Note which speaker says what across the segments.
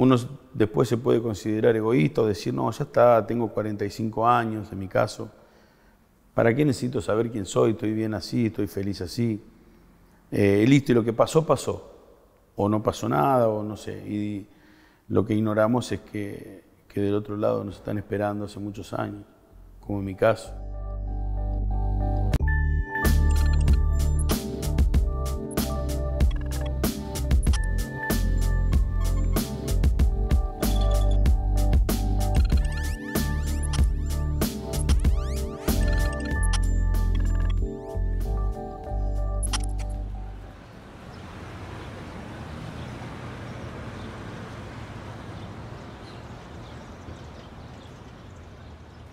Speaker 1: Uno después se puede considerar egoísta o decir, no, ya está, tengo 45 años en mi caso. ¿Para qué necesito saber quién soy? Estoy bien así, estoy feliz así. Listo, y lo que pasó, pasó. O no pasó nada, o no sé. Y lo que ignoramos es que del otro lado nos están esperando hace muchos años, como en mi caso.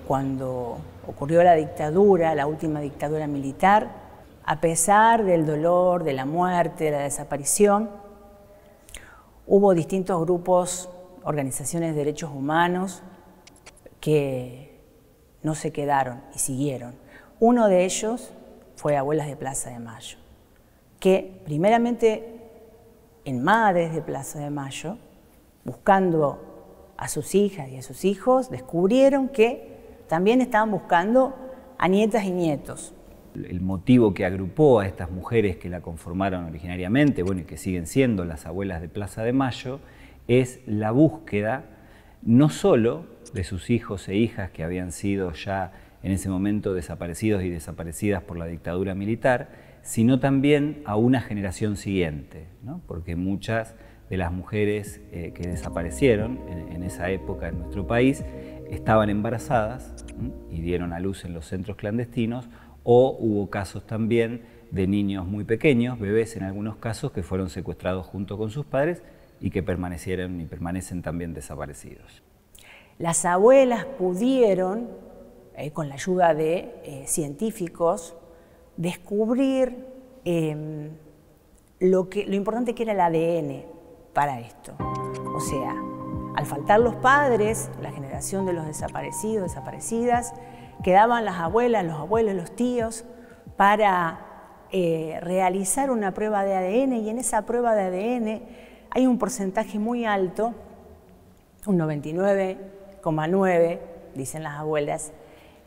Speaker 2: Cuando ocurrió la dictadura, la última dictadura militar, a pesar del dolor, de la muerte, de la desaparición, hubo distintos grupos, organizaciones de derechos humanos que no se quedaron y siguieron. Uno de ellos fue Abuelas de Plaza de Mayo, que primeramente en Madres de Plaza de Mayo, buscando a sus hijas y a sus hijos, descubrieron que también estaban buscando a nietas y nietos.
Speaker 3: El motivo que agrupó a estas mujeres que la conformaron originariamente, bueno, y que siguen siendo las Abuelas de Plaza de Mayo, es la búsqueda no solo de sus hijos e hijas que habían sido ya en ese momento desaparecidos y desaparecidas por la dictadura militar, sino también a una generación siguiente, ¿no? Porque muchas de las mujeres que desaparecieron en esa época en nuestro país estaban embarazadas y dieron a luz en los centros clandestinos, o hubo casos también de niños muy pequeños, bebés en algunos casos, que fueron secuestrados junto con sus padres y que permanecieron y permanecen también desaparecidos.
Speaker 2: Las abuelas pudieron, con la ayuda de científicos, descubrir lo importante que era el ADN para esto. O sea, al faltar los padres, la generación de los desaparecidos, desaparecidas, quedaban las abuelas, los abuelos, los tíos, para realizar una prueba de ADN, y en esa prueba de ADN hay un porcentaje muy alto, un 99,9, dicen las abuelas,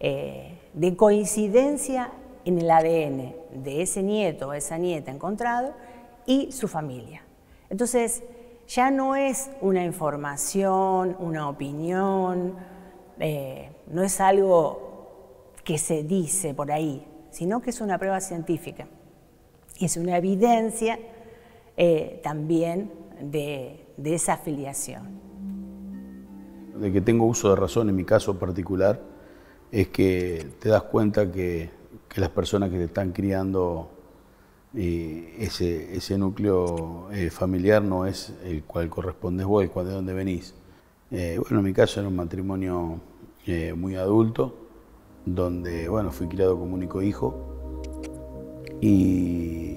Speaker 2: de coincidencia en el ADN de ese nieto o esa nieta encontrado y su familia. Entonces, ya no es una información, una opinión, no es algo que se dice por ahí, sino que es una prueba científica. Y es una evidencia también de esa afiliación.
Speaker 1: De que tengo uso de razón en mi caso particular, es que te das cuenta que las personas que te están criando ese núcleo familiar no es el cual correspondes vos, de dónde venís. Bueno, en mi caso era un matrimonio muy adulto, donde bueno, fui criado como único hijo. Y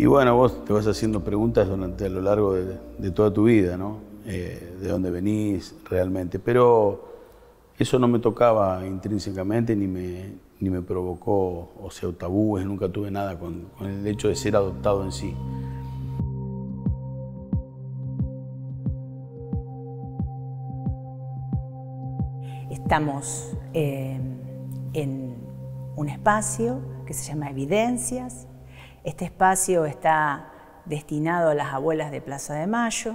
Speaker 1: bueno, vos te vas haciendo preguntas a lo largo de toda tu vida, ¿no? De dónde venís realmente, pero eso no me tocaba intrínsecamente ni me provocó, o sea, tabúes, nunca tuve nada con el hecho de ser adoptado en sí.
Speaker 2: Estamos en un espacio que se llama Evidencias. Este espacio está destinado a las abuelas de Plaza de Mayo,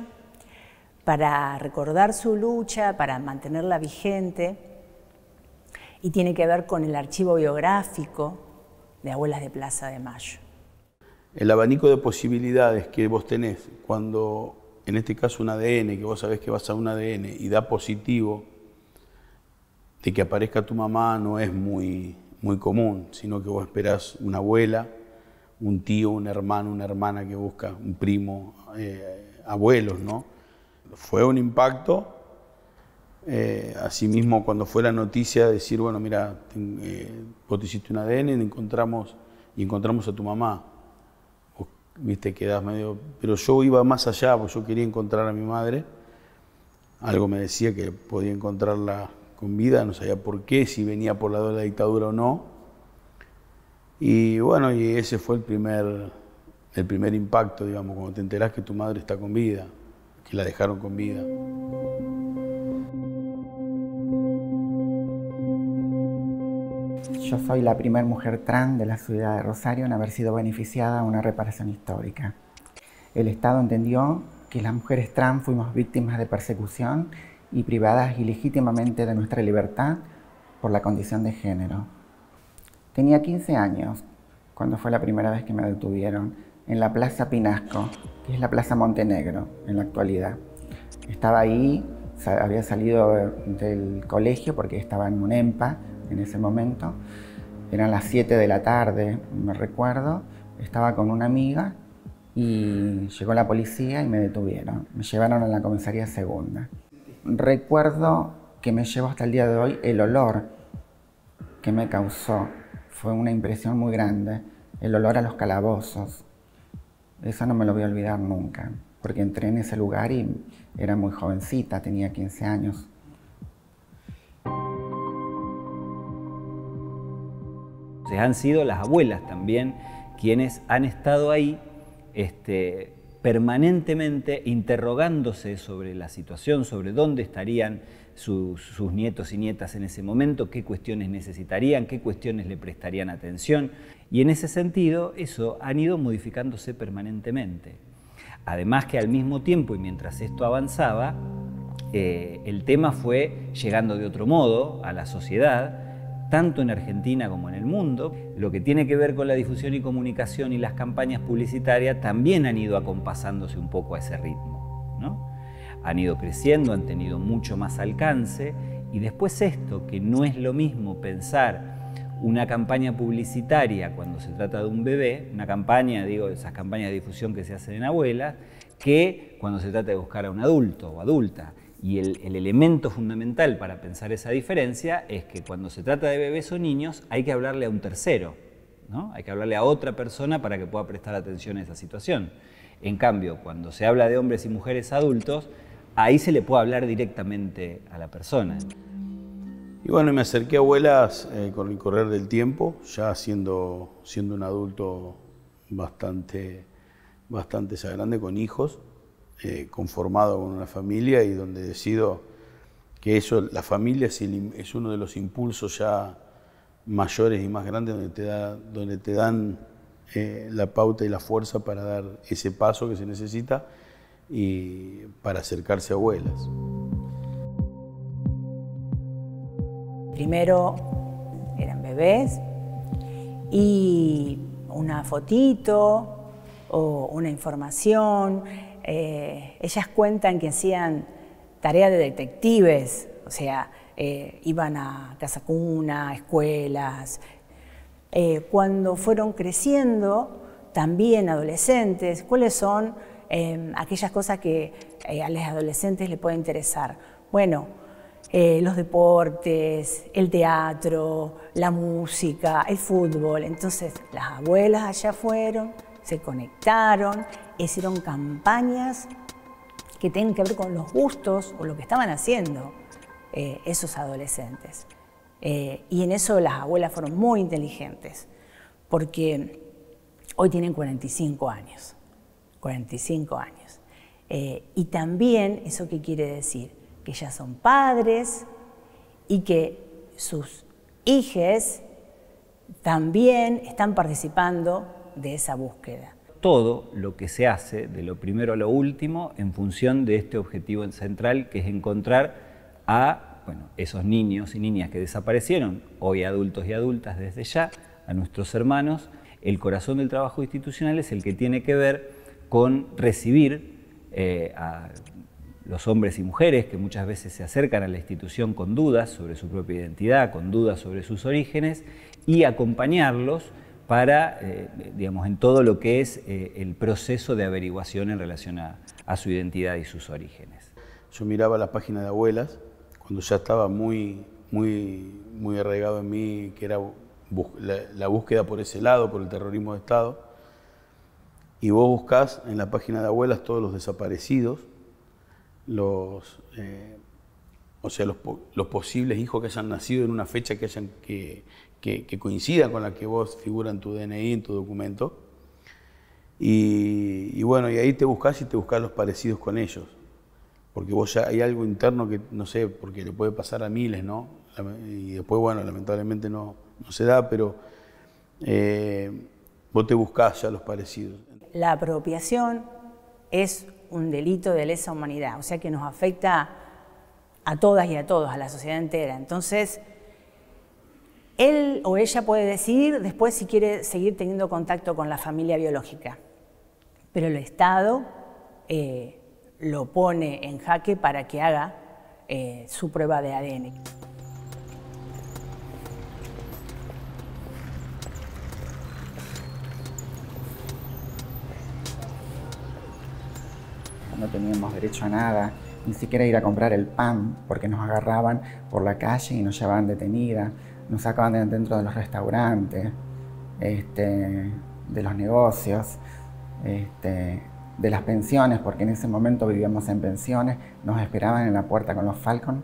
Speaker 2: para recordar su lucha, para mantenerla vigente, y tiene que ver con el archivo biográfico de Abuelas de Plaza de Mayo.
Speaker 1: El abanico de posibilidades que vos tenés cuando, en este caso un ADN, que vos sabés que vas a un ADN y da positivo, de que aparezca tu mamá no es muy común, sino que vos esperás una abuela, un tío, un hermano, una hermana que busca, un primo, abuelos, ¿no? Fue un impacto, asimismo cuando fue la noticia de decir, bueno, mira, vos te hiciste un ADN y encontramos a tu mamá. Vos, viste, quedás medio... Pero yo iba más allá, porque yo quería encontrar a mi madre. Algo me decía que podía encontrarla con vida, no sabía por qué, si venía por la dictadura o no. Y bueno, y ese fue el primer impacto, digamos, cuando te enterás que tu madre está con vida, que la dejaron con vida.
Speaker 4: Yo soy la primera mujer trans de la ciudad de Rosario en haber sido beneficiada de una reparación histórica. El Estado entendió que las mujeres trans fuimos víctimas de persecución y privadas ilegítimamente de nuestra libertad por la condición de género. Tenía 15 años cuando fue la primera vez que me detuvieron en la Plaza Pinasco, que es la Plaza Montenegro en la actualidad. Estaba ahí, había salido del colegio porque estaba en un EMPA en ese momento. Eran las 7 de la tarde, me recuerdo. Estaba con una amiga y llegó la policía y me detuvieron. Me llevaron a la comisaría segunda. Recuerdo que me llevo hasta el día de hoy el olor que me causó. Fue una impresión muy grande, el olor a los calabozos. Eso no me lo voy a olvidar nunca, porque entré en ese lugar y era muy jovencita, tenía 15 años.
Speaker 3: Han sido las abuelas también quienes han estado ahí permanentemente interrogándose sobre la situación, sobre dónde estarían sus nietos y nietas en ese momento, qué cuestiones necesitarían, qué cuestiones le prestarían atención. Y en ese sentido, eso han ido modificándose permanentemente. Además que al mismo tiempo, y mientras esto avanzaba, el tema fue llegando de otro modo a la sociedad, tanto en Argentina como en el mundo. Lo que tiene que ver con la difusión y comunicación y las campañas publicitarias también han ido acompasándose un poco a ese ritmo, ¿no? Han ido creciendo, han tenido mucho más alcance, y después esto, que no es lo mismo pensar una campaña publicitaria cuando se trata de un bebé, una campaña, digo, esas campañas de difusión que se hacen en abuelas, que cuando se trata de buscar a un adulto o adulta. Y el elemento fundamental para pensar esa diferencia es que cuando se trata de bebés o niños hay que hablarle a un tercero, ¿no? Hay que hablarle a otra persona para que pueda prestar atención a esa situación. En cambio, cuando se habla de hombres y mujeres adultos, ahí se le puede hablar directamente a la persona.
Speaker 1: Y bueno, me acerqué a abuelas con el correr del tiempo, ya siendo un adulto bastante ya grande, con hijos, conformado con una familia, y donde decido que eso, la familia es uno de los impulsos ya mayores y más grandes, donde te dan la pauta y la fuerza para dar ese paso que se necesita y para acercarse a abuelas.
Speaker 2: Primero eran bebés y una fotito o una información. Ellas cuentan que hacían tarea de detectives, o sea, iban a casa cuna, escuelas. Cuando fueron creciendo, también adolescentes, ¿cuáles son aquellas cosas que a los adolescentes les puede interesar? Bueno, los deportes, el teatro, la música, el fútbol. Entonces, las abuelas allá fueron, se conectaron, hicieron campañas que tienen que ver con los gustos o lo que estaban haciendo esos adolescentes. Y en eso las abuelas fueron muy inteligentes, porque hoy tienen 45 años. 45 años. Y también, ¿eso qué quiere decir? Que ya son padres y que sus hijes también están participando de esa búsqueda.
Speaker 3: Todo lo que se hace, de lo primero a lo último, en función de este objetivo central, que es encontrar a esos niños y niñas que desaparecieron, hoy adultos y adultas desde ya, a nuestros hermanos. El corazón del trabajo institucional es el que tiene que ver con recibir a los hombres y mujeres que muchas veces se acercan a la institución con dudas sobre su propia identidad, con dudas sobre sus orígenes, y acompañarlos para, en todo lo que es el proceso de averiguación en relación a su identidad y sus orígenes.
Speaker 1: Yo miraba la página de abuelas, cuando ya estaba muy arraigado en mí, que era la búsqueda por ese lado, por el terrorismo de Estado, y vos buscás en la página de abuelas todos los desaparecidos, los posibles hijos que hayan nacido en una fecha que coincida con la que vos figura en tu DNI, en tu documento. Y ahí te buscás los parecidos con ellos. porque vos ya hay algo interno que, no sé, porque le puede pasar a miles, ¿no? Y después, bueno, lamentablemente no se da, pero vos te buscás ya los parecidos.
Speaker 2: La apropiación es un delito de lesa humanidad, o sea que nos afecta a todas y a todos, a la sociedad entera. Entonces, él o ella puede decidir después si quiere seguir teniendo contacto con la familia biológica, pero el Estado lo pone en jaque para que haga su prueba de ADN.
Speaker 4: No teníamos derecho a nada, ni siquiera ir a comprar el pan, porque nos agarraban por la calle y nos llevaban detenidas, nos sacaban de dentro de los restaurantes, de los negocios, de las pensiones, porque en ese momento vivíamos en pensiones, nos esperaban en la puerta con los Falcon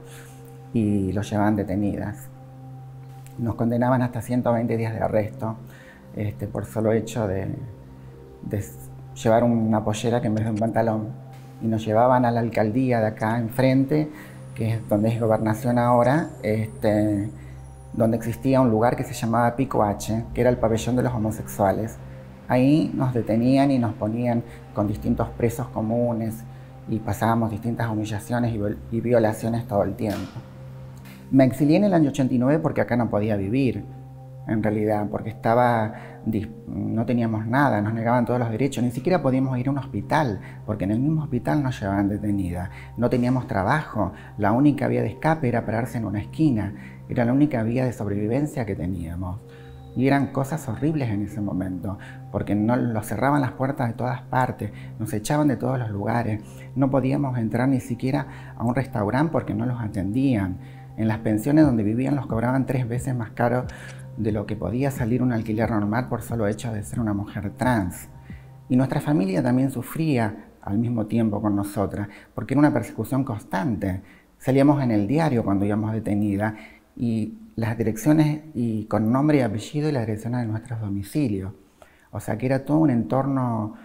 Speaker 4: y los llevaban detenidas. Nos condenaban hasta 120 días de arresto por solo hecho de llevar una pollera que en vez de un pantalón. Y nos llevaban a la alcaldía de acá enfrente, que es donde es Gobernación ahora, donde existía un lugar que se llamaba Pico H, que era el pabellón de los homosexuales. Ahí nos detenían y nos ponían con distintos presos comunes y pasábamos distintas humillaciones y violaciones todo el tiempo. Me exilié en el año 89 porque acá no podía vivir, en realidad, porque no teníamos nada, nos negaban todos los derechos, ni siquiera podíamos ir a un hospital, porque en el mismo hospital nos llevaban detenida. No teníamos trabajo, la única vía de escape era pararse en una esquina, era la única vía de sobrevivencia que teníamos. Y eran cosas horribles en ese momento, porque nos cerraban las puertas de todas partes, nos echaban de todos los lugares, no podíamos entrar ni siquiera a un restaurante porque no los atendían. En las pensiones donde vivían los cobraban 3 veces más caro de lo que podía salir un alquiler normal por solo hecho de ser una mujer trans. Y nuestra familia también sufría al mismo tiempo con nosotras, porque era una persecución constante. Salíamos en el diario cuando íbamos detenidas y las direcciones y con nombre y apellido y las direcciones de nuestros domicilios. O sea que era todo un entorno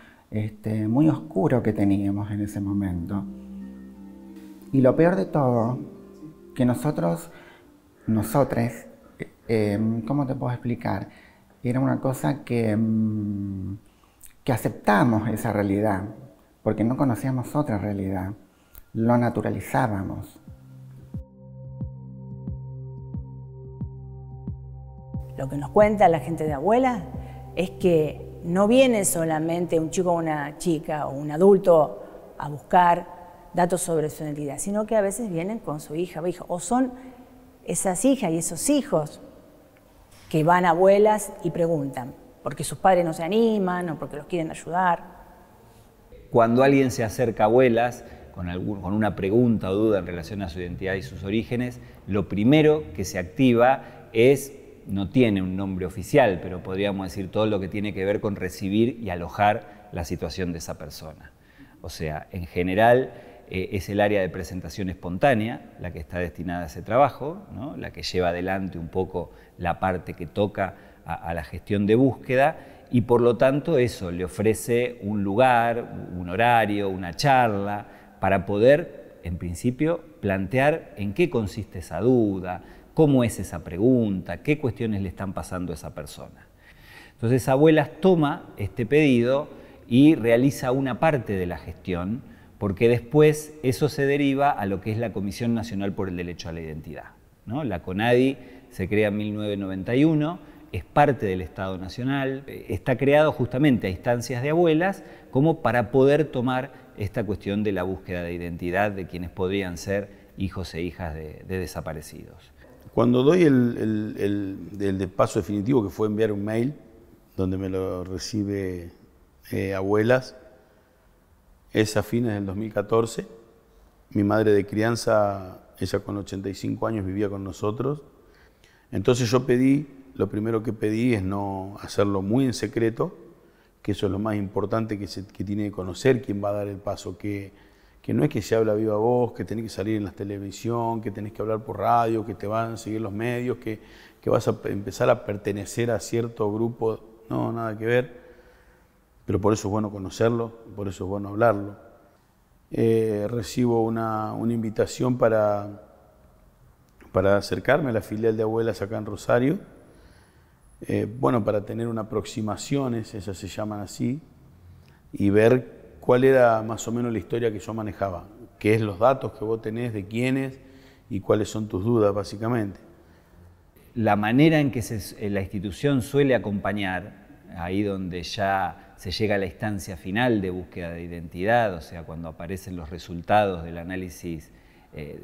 Speaker 4: muy oscuro que teníamos en ese momento. Y lo peor de todo, que nosotras, ¿cómo te puedo explicar? Era una cosa que aceptamos esa realidad, porque no conocíamos otra realidad, lo naturalizábamos.
Speaker 2: Lo que nos cuenta la gente de Abuelas es que no viene solamente un chico o una chica o un adulto a buscar datos sobre su identidad, sino que a veces vienen con su hija o hijo, o son esas hijas y esos hijos que van a Abuelas y preguntan, porque sus padres no se animan o porque los quieren ayudar.
Speaker 3: Cuando alguien se acerca a Abuelas con una pregunta o duda en relación a su identidad y sus orígenes, lo primero que se activa no tiene un nombre oficial, pero podríamos decir todo lo que tiene que ver con recibir y alojar la situación de esa persona. O sea, en general es el área de presentación espontánea la que está destinada a ese trabajo, ¿no? La que lleva adelante un poco la parte que toca a la gestión de búsqueda y por lo tanto eso le ofrece un lugar, un horario, una charla para poder, en principio, plantear en qué consiste esa duda, cómo es esa pregunta, qué cuestiones le están pasando a esa persona. Entonces Abuelas toma este pedido y realiza una parte de la gestión, porque después eso se deriva a lo que es la Comisión Nacional por el Derecho a la Identidad, ¿no? La CONADI se crea en 1991, es parte del Estado Nacional, está creado justamente a instancias de Abuelas como para poder tomar esta cuestión de la búsqueda de identidad de quienes podrían ser hijos e hijas de desaparecidos.
Speaker 1: Cuando doy el paso definitivo, que fue enviar un mail, donde me lo recibe Abuelas, es a fines del 2014. Mi madre de crianza, ella con 85 años vivía con nosotros. Entonces yo lo primero que pedí es no hacerlo muy en secreto, que eso es lo más importante que tiene que conocer quién va a dar el paso, que no es que se habla a viva voz, que tenés que salir en la televisión, que tenés que hablar por radio, que te van a seguir los medios, que vas a empezar a pertenecer a cierto grupo. No, nada que ver. Pero por eso es bueno conocerlo, por eso es bueno hablarlo. recibo una invitación para acercarme a la filial de abuelas acá en Rosario, bueno, para tener una aproximaciones, esas se llaman así, y ver cuál era más o menos la historia que yo manejaba, qué es los datos que vos tenés, de quiénes y cuáles son tus dudas, básicamente.
Speaker 3: La manera en que la institución suele acompañar, ahí donde ya se llega a la instancia final de búsqueda de identidad, o sea, cuando aparecen los resultados del análisis,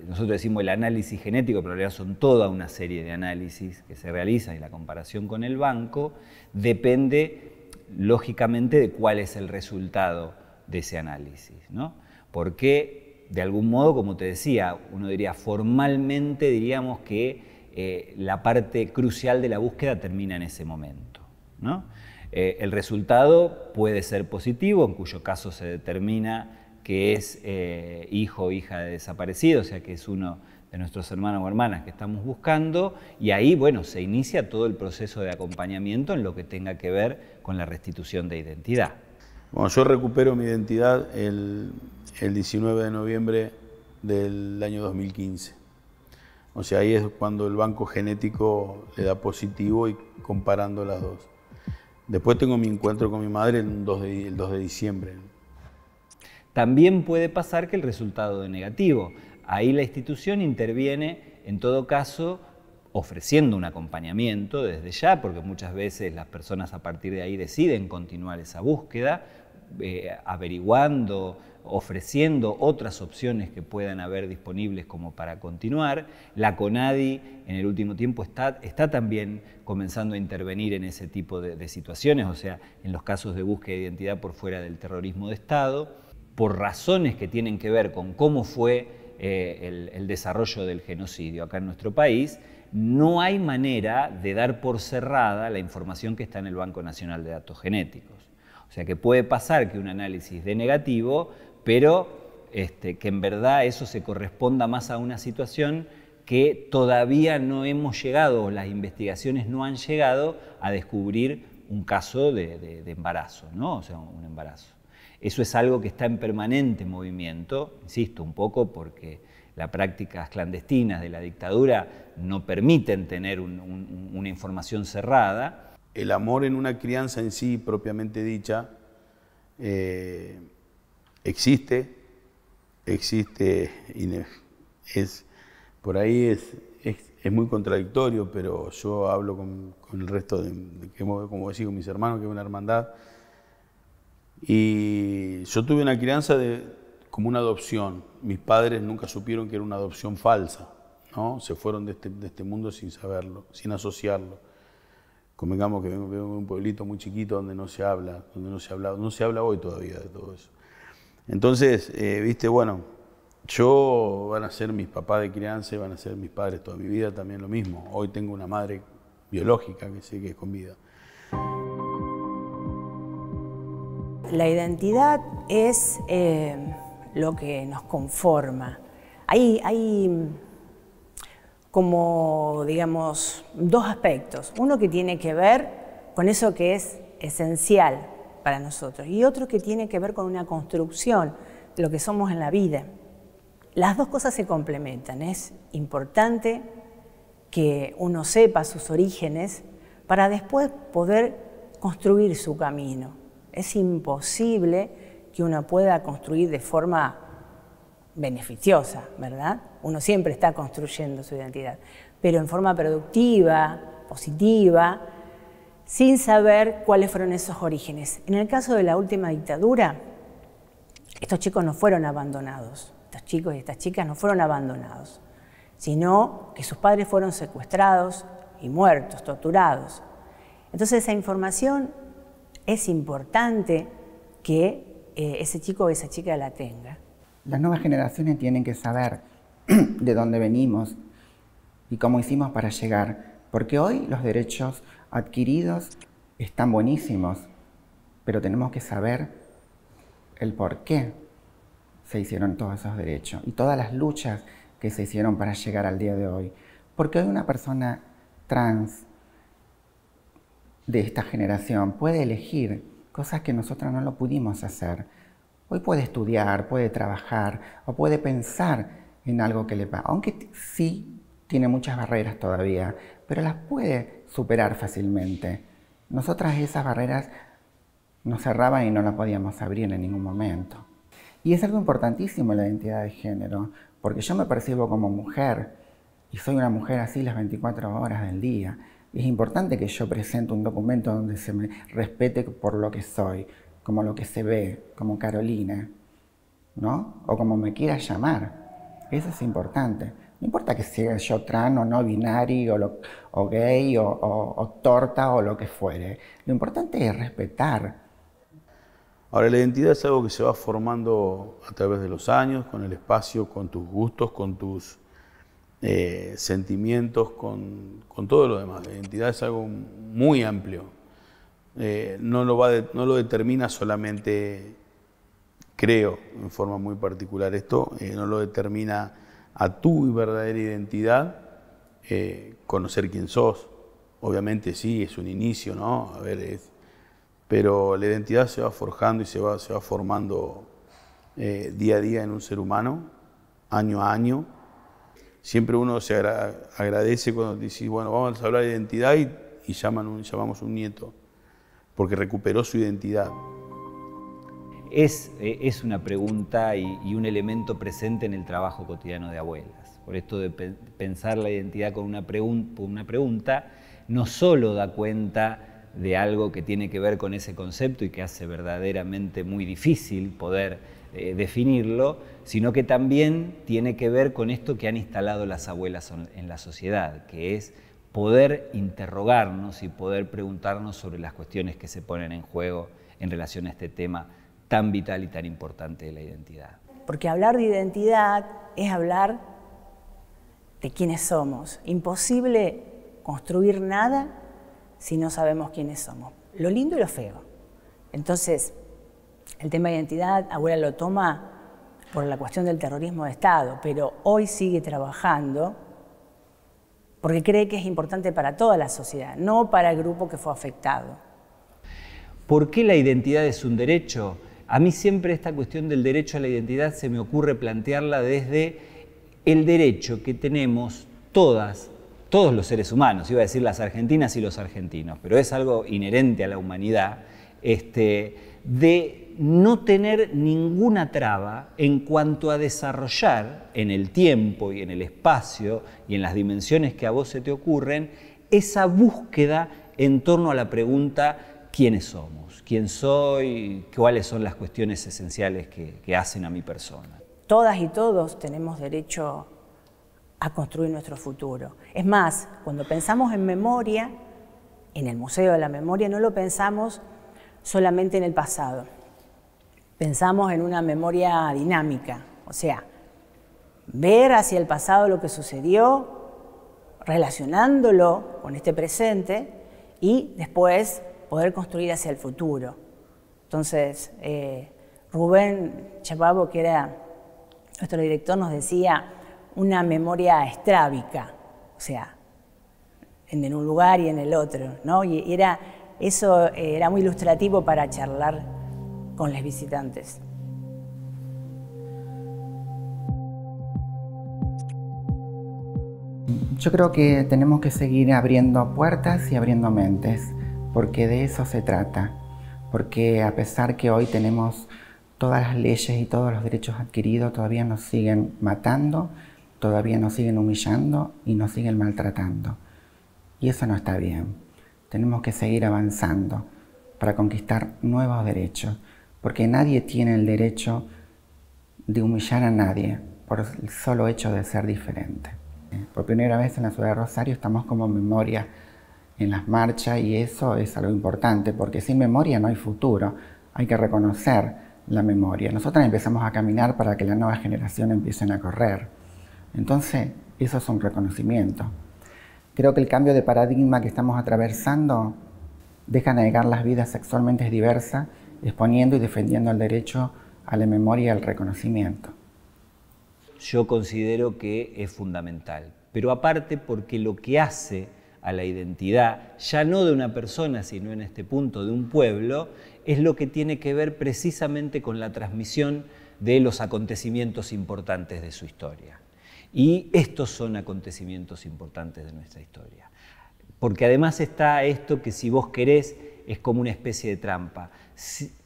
Speaker 3: nosotros decimos el análisis genético, pero en realidad son toda una serie de análisis que se realizan y la comparación con el banco, depende lógicamente de cuál es el resultado de ese análisis, ¿no? Porque, de algún modo, como te decía, uno diría formalmente, diríamos que la parte crucial de la búsqueda termina en ese momento, ¿no? El resultado puede ser positivo, en cuyo caso se determina que es hijo o hija de desaparecido, o sea que es uno de nuestros hermanos o hermanas que estamos buscando, y ahí, bueno, se inicia todo el proceso de acompañamiento en lo que tenga que ver con la restitución de identidad.
Speaker 1: Bueno, yo recupero mi identidad el 19 de noviembre del año 2015. O sea, ahí es cuando el banco genético le da positivo y comparando las dos. Después tengo mi encuentro con mi madre el 2 de diciembre.
Speaker 3: También puede pasar que el resultado es negativo. Ahí la institución interviene, en todo caso, ofreciendo un acompañamiento desde ya, porque muchas veces las personas a partir de ahí deciden continuar esa búsqueda, averiguando, ofreciendo otras opciones que puedan haber disponibles como para continuar. La CONADI en el último tiempo está también comenzando a intervenir en ese tipo de situaciones, o sea, en los casos de búsqueda de identidad por fuera del terrorismo de Estado, por razones que tienen que ver con cómo fue el desarrollo del genocidio acá en nuestro país. No hay manera de dar por cerrada la información que está en el Banco Nacional de Datos Genéticos. O sea que puede pasar que un análisis dé negativo, pero que en verdad eso se corresponda más a una situación que todavía no hemos llegado, o las investigaciones no han llegado a descubrir un caso de embarazo, ¿no? O sea, un embarazo. Eso es algo que está en permanente movimiento, insisto, un poco porque las prácticas clandestinas de la dictadura no permiten tener una información cerrada.
Speaker 1: El amor en una crianza en sí, propiamente dicha, existe y por ahí es muy contradictorio, pero yo hablo con el resto como decía, con mis hermanos, que es una hermandad. Y yo tuve una crianza como una adopción. Mis padres nunca supieron que era una adopción falsa, ¿no? Se fueron de este mundo sin saberlo, sin asociarlo. Convengamos que vengo de un pueblito muy chiquito donde no se habla, no se habla hoy todavía de todo eso. Entonces, viste, bueno, van a ser mis papás de crianza y van a ser mis padres toda mi vida también lo mismo. Hoy tengo una madre biológica que sé que es con vida.
Speaker 2: La identidad es lo que nos conforma. Hay como, digamos, dos aspectos. Uno que tiene que ver con eso que es esencial para nosotros y otro que tiene que ver con una construcción de lo que somos en la vida. Las dos cosas se complementan. Es importante que uno sepa sus orígenes para después poder construir su camino. Es imposible que uno pueda construir de forma beneficiosa, ¿verdad? Uno siempre está construyendo su identidad, pero en forma productiva, positiva, sin saber cuáles fueron esos orígenes. En el caso de la última dictadura, estos chicos no fueron abandonados, estos chicos y estas chicas no fueron abandonados, sino que sus padres fueron secuestrados y muertos, torturados. Entonces esa información es importante que ese chico o esa chica la tenga.
Speaker 4: Las nuevas generaciones tienen que saber de dónde venimos y cómo hicimos para llegar, porque hoy los derechos adquiridos están buenísimos, pero tenemos que saber el por qué se hicieron todos esos derechos y todas las luchas que se hicieron para llegar al día de hoy. Porque hoy una persona trans de esta generación puede elegir cosas que nosotros no lo pudimos hacer, Hoy puede estudiar, puede trabajar o puede pensar en algo que le pasa, aunque sí tiene muchas barreras todavía, pero las puede superar fácilmente. Nosotras esas barreras nos cerraban y no las podíamos abrir en ningún momento. Y es algo importantísimo la identidad de género, porque yo me percibo como mujer y soy una mujer así las 24 horas del día. Y es importante que yo presente un documento donde se me respete por lo que soy, como lo que se ve, como Carolina, ¿no? O como me quiera llamar. Eso es importante. No importa que sea yo trans o no binario o gay o torta o lo que fuere. Lo importante es respetar.
Speaker 1: Ahora, la identidad es algo que se va formando a través de los años, con el espacio, con tus gustos, con tus sentimientos, con todo lo demás. La identidad es algo muy amplio. No lo determina solamente, creo, en forma muy particular esto, no lo determina a tu verdadera identidad, conocer quién sos. Obviamente sí, es un inicio, ¿no? A ver, pero la identidad se va forjando y se va formando día a día en un ser humano, año a año. Siempre uno se agradece cuando dice, bueno, vamos a hablar de identidad y llamamos un nieto, porque recuperó su identidad.
Speaker 3: Es una pregunta y un elemento presente en el trabajo cotidiano de abuelas. Por esto de pensar la identidad con una pregunta, no solo da cuenta de algo que tiene que ver con ese concepto y que hace verdaderamente muy difícil poder definirlo, sino que también tiene que ver con esto que han instalado las abuelas en la sociedad, que es poder interrogarnos y poder preguntarnos sobre las cuestiones que se ponen en juego en relación a este tema tan vital y tan importante de la identidad.
Speaker 2: Porque hablar de identidad es hablar de quiénes somos. Imposible construir nada si no sabemos quiénes somos. Lo lindo y lo feo. Entonces, el tema de identidad, abuela lo toma por la cuestión del terrorismo de Estado, pero hoy sigue trabajando porque cree que es importante para toda la sociedad, no para el grupo que fue afectado.
Speaker 3: ¿Por qué la identidad es un derecho? A mí siempre esta cuestión del derecho a la identidad se me ocurre plantearla desde el derecho que tenemos todos los seres humanos, iba a decir las argentinas y los argentinos, pero es algo inherente a la humanidad, de no tener ninguna traba en cuanto a desarrollar en el tiempo y en el espacio y en las dimensiones que a vos se te ocurren, esa búsqueda en torno a la pregunta ¿quiénes somos? ¿Quién soy? ¿Cuáles son las cuestiones esenciales que hacen a mi persona?
Speaker 2: Todas y todos tenemos derecho a construir nuestro futuro. Es más, cuando pensamos en memoria, en el Museo de la Memoria, no lo pensamos solamente en el pasado. Pensamos en una memoria dinámica, o sea, ver hacia el pasado lo que sucedió, relacionándolo con este presente y después poder construir hacia el futuro. Entonces, Rubén Chapapo, que era nuestro director, nos decía una memoria estrábica, o sea, en un lugar y en el otro, ¿no? Y eso era muy ilustrativo para charlar con los visitantes.
Speaker 4: Yo creo que tenemos que seguir abriendo puertas y abriendo mentes, porque de eso se trata. Porque a pesar que hoy tenemos todas las leyes y todos los derechos adquiridos, todavía nos siguen matando, todavía nos siguen humillando y nos siguen maltratando. Y eso no está bien. Tenemos que seguir avanzando para conquistar nuevos derechos, porque nadie tiene el derecho de humillar a nadie por el solo hecho de ser diferente. Por primera vez en la ciudad de Rosario estamos como memoria en las marchas y eso es algo importante, porque sin memoria no hay futuro, hay que reconocer la memoria. Nosotros empezamos a caminar para que la nueva generación empiecen a correr. Entonces, eso es un reconocimiento. Creo que el cambio de paradigma que estamos atravesando deja negar las vidas sexualmente diversas, exponiendo y defendiendo el derecho a la memoria y al reconocimiento.
Speaker 3: Yo considero que es fundamental, pero aparte porque lo que hace a la identidad, ya no de una persona, sino en este punto de un pueblo, es lo que tiene que ver precisamente con la transmisión de los acontecimientos importantes de su historia. Y estos son acontecimientos importantes de nuestra historia. Porque además está esto que, si vos querés, es como una especie de trampa.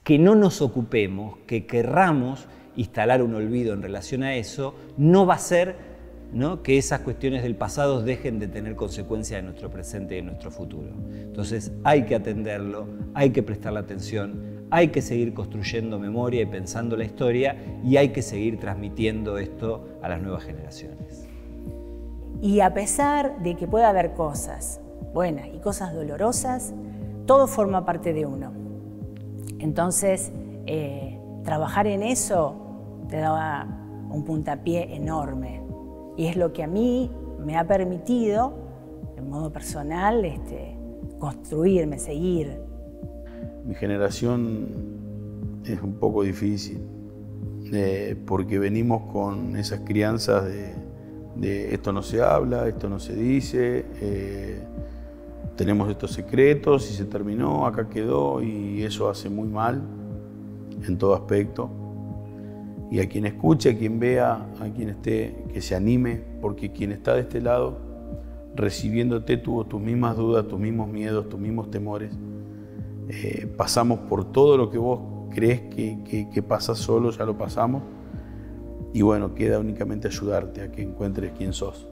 Speaker 3: Que no nos ocupemos, que querramos instalar un olvido en relación a eso, no va a ser, ¿no?, que esas cuestiones del pasado dejen de tener consecuencias en nuestro presente y en nuestro futuro. Entonces hay que atenderlo, hay que prestarle atención, hay que seguir construyendo memoria y pensando la historia, y hay que seguir transmitiendo esto a las nuevas generaciones.
Speaker 2: Y a pesar de que pueda haber cosas buenas y cosas dolorosas, todo forma parte de uno. Entonces, trabajar en eso te daba un puntapié enorme. Y es lo que a mí me ha permitido, en modo personal, construirme, seguir.
Speaker 1: Mi generación es un poco difícil, porque venimos con esas crianzas de esto no se habla, esto no se dice, tenemos estos secretos y se terminó, acá quedó, y eso hace muy mal en todo aspecto. Y a quien escuche, a quien vea, a quien esté, que se anime, porque quien está de este lado, recibiéndote, tuvo tus mismas dudas, tus mismos miedos, tus mismos temores. Pasamos por todo lo que vos crees que pasa solo, ya lo pasamos. Y bueno, queda únicamente ayudarte a que encuentres quién sos.